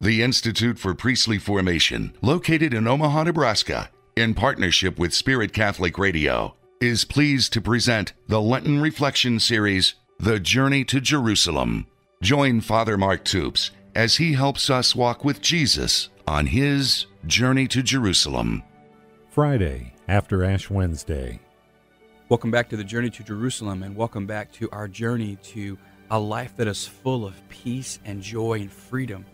The Institute for Priestly Formation, located in Omaha, Nebraska, in partnership with Spirit Catholic Radio, is pleased to present the Lenten Reflection Series, The Journey to Jerusalem. Join Father Mark Toups as he helps us walk with Jesus on his journey to Jerusalem. Friday, after Ash Wednesday. Welcome back to the Journey to Jerusalem, and welcome back to our journey to a life that is full of peace and joy and freedom.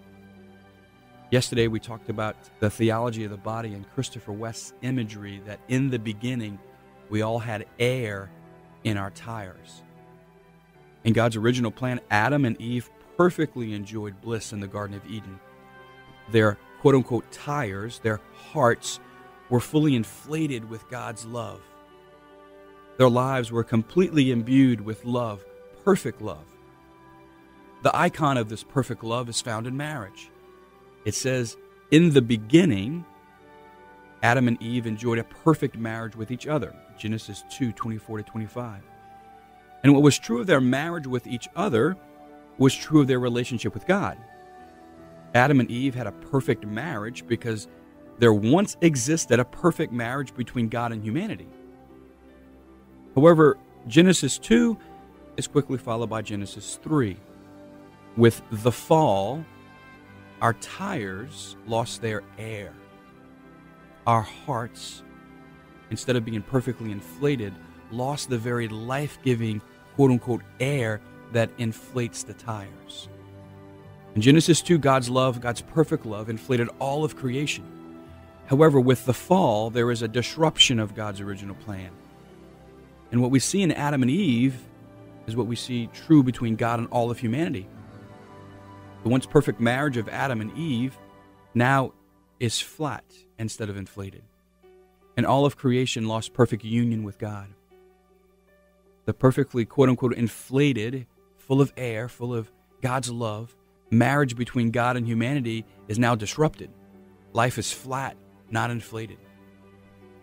Yesterday we talked about the theology of the body and Christopher West's imagery that in the beginning we all had air in our tires. In God's original plan, Adam and Eve perfectly enjoyed bliss in the Garden of Eden. Their quote-unquote tires, their hearts, were fully inflated with God's love. Their lives were completely imbued with love, perfect love. The icon of this perfect love is found in marriage. It says, in the beginning, Adam and Eve enjoyed a perfect marriage with each other. Genesis 2:24-25. And what was true of their marriage with each other was true of their relationship with God. Adam and Eve had a perfect marriage because there once existed a perfect marriage between God and humanity. However, Genesis 2 is quickly followed by Genesis 3. With the fall, our tires lost their air. Our hearts, instead of being perfectly inflated, lost the very life-giving, quote-unquote, air that inflates the tires. In Genesis 2, God's love, God's perfect love, inflated all of creation. However, with the fall, there is a disruption of God's original plan. And what we see in Adam and Eve is what we see true between God and all of humanity. The once perfect marriage of Adam and Eve now is flat instead of inflated. And all of creation lost perfect union with God. The perfectly, quote-unquote, inflated, full of air, full of God's love, marriage between God and humanity is now disrupted. Life is flat, not inflated.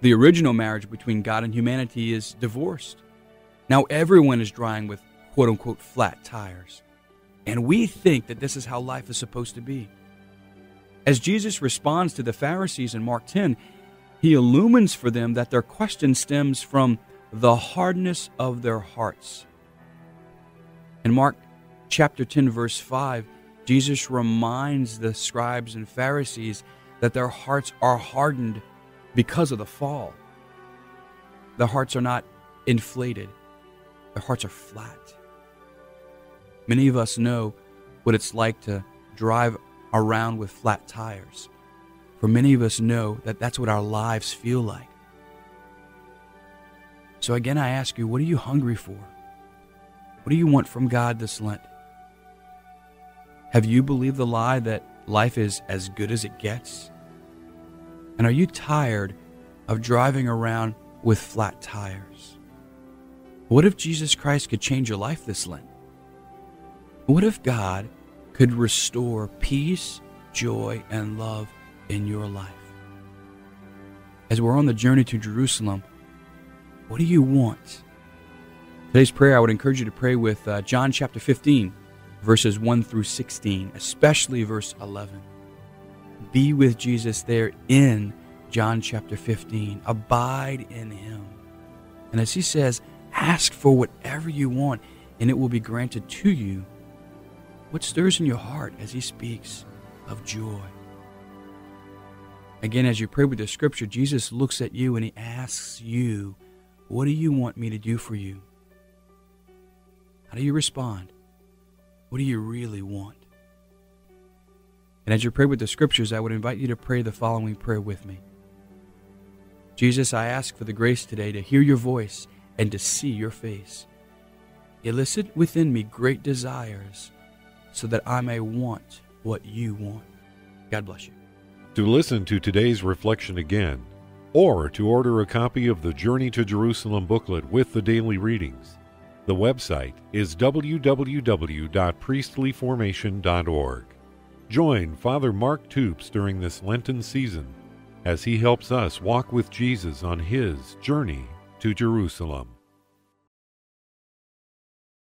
The original marriage between God and humanity is divorced. Now everyone is driving with, quote-unquote, flat tires. And we think that this is how life is supposed to be. As Jesus responds to the Pharisees in Mark 10, he illumines for them that their question stems from the hardness of their hearts. In Mark chapter 10, verse 5, Jesus reminds the scribes and Pharisees that their hearts are hardened because of the fall. Their hearts are not inflated. Their hearts are flat. Many of us know what it's like to drive around with flat tires. For many of us know that that's what our lives feel like. So again, I ask you, what are you hungry for? What do you want from God this Lent? Have you believed the lie that life is as good as it gets? And are you tired of driving around with flat tires? What if Jesus Christ could change your life this Lent? What if God could restore peace, joy, and love in your life? As we're on the journey to Jerusalem, what do you want? Today's prayer, I would encourage you to pray with John chapter 15, verses 1 through 16, especially verse 11. Be with Jesus there in John chapter 15. Abide in him. And as he says, ask for whatever you want, and it will be granted to you. What stirs in your heart as he speaks of joy? Again, as you pray with the scripture, Jesus looks at you and he asks you, what do you want me to do for you? How do you respond? What do you really want? And as you pray with the scriptures, I would invite you to pray the following prayer with me. Jesus, I ask for the grace today to hear your voice and to see your face. Elicit within me great desires so that I may want what you want. God bless you. To listen to today's reflection again, or to order a copy of the Journey to Jerusalem booklet with the daily readings, the website is www.priestlyformation.org. Join Father Mark Toups during this Lenten season as he helps us walk with Jesus on his journey to Jerusalem.